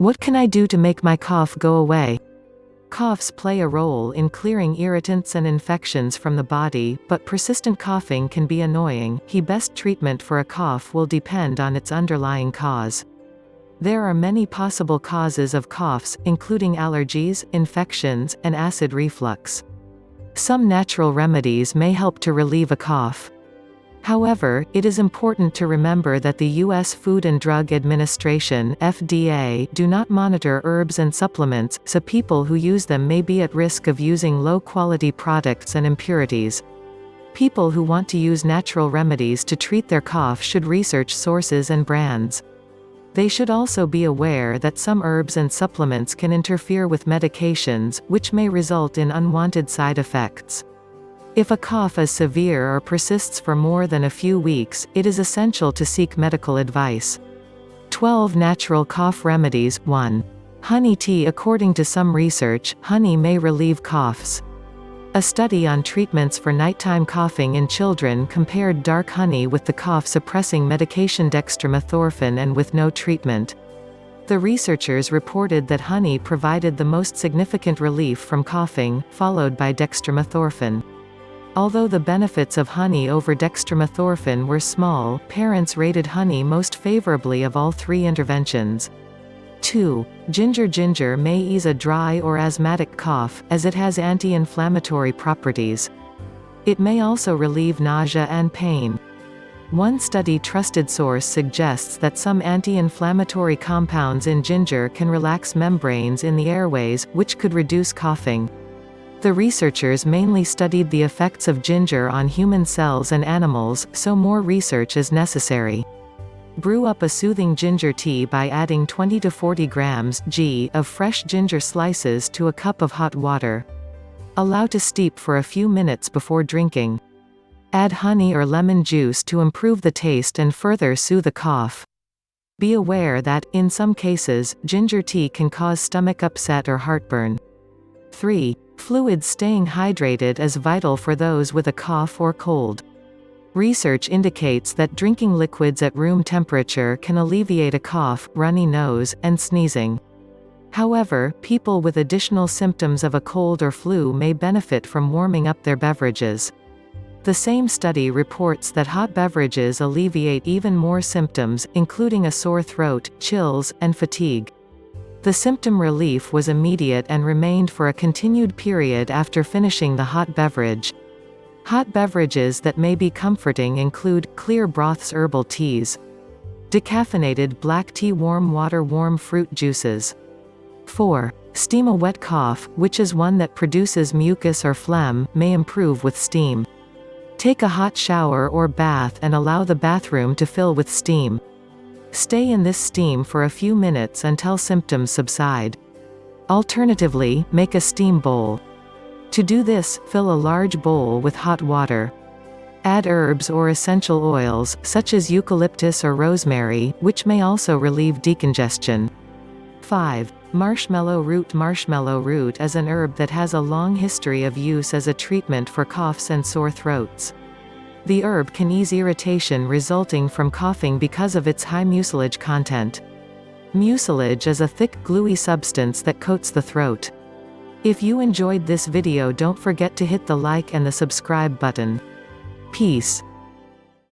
What can I do to make my cough go away? Coughs play a role in clearing irritants and infections from the body, but persistent coughing can be annoying. The best treatment for a cough will depend on its underlying cause. There are many possible causes of coughs, including allergies, infections, and acid reflux. Some natural remedies may help to relieve a cough. However, it is important to remember that the U.S. Food and Drug Administration (FDA) do not monitor herbs and supplements, so people who use them may be at risk of using low-quality products and impurities. People who want to use natural remedies to treat their cough should research sources and brands. They should also be aware that some herbs and supplements can interfere with medications, which may result in unwanted side effects. If a cough is severe or persists for more than a few weeks, it is essential to seek medical advice. 12 Natural Cough Remedies. 1. Honey tea. According to some research, honey may relieve coughs. A study on treatments for nighttime coughing in children compared dark honey with the cough-suppressing medication dextromethorphan and with no treatment. The researchers reported that honey provided the most significant relief from coughing, followed by dextromethorphan. Although the benefits of honey over dextromethorphan were small, parents rated honey most favorably of all three interventions. 2. Ginger. Ginger may ease a dry or asthmatic cough, as it has anti-inflammatory properties. It may also relieve nausea and pain. One study trusted source suggests that some anti-inflammatory compounds in ginger can relax membranes in the airways, which could reduce coughing. The researchers mainly studied the effects of ginger on human cells and animals, so more research is necessary. Brew up a soothing ginger tea by adding 20 to 40 grams (g) of fresh ginger slices to a cup of hot water. Allow to steep for a few minutes before drinking. Add honey or lemon juice to improve the taste and further soothe the cough. Be aware that, in some cases, ginger tea can cause stomach upset or heartburn. 3. Fluids. Staying hydrated is vital for those with a cough or cold. Research indicates that drinking liquids at room temperature can alleviate a cough, runny nose, and sneezing. However, people with additional symptoms of a cold or flu may benefit from warming up their beverages. The same study reports that hot beverages alleviate even more symptoms, including a sore throat, chills, and fatigue. The symptom relief was immediate and remained for a continued period after finishing the hot beverage. Hot beverages that may be comforting include clear broths, herbal teas, decaffeinated black tea, warm water, warm fruit juices. 4. Steam. A wet cough, which is one that produces mucus or phlegm, may improve with steam. Take a hot shower or bath and allow the bathroom to fill with steam. Stay in this steam for a few minutes until symptoms subside. Alternatively, make a steam bowl. To do this, fill a large bowl with hot water. Add herbs or essential oils, such as eucalyptus or rosemary, which may also relieve decongestion. 5. Marshmallow root. Marshmallow root is an herb that has a long history of use as a treatment for coughs and sore throats. The herb can ease irritation resulting from coughing because of its high mucilage content. Mucilage is a thick, gluey substance that coats the throat. If you enjoyed this video, don't forget to hit the like and the subscribe button. Peace.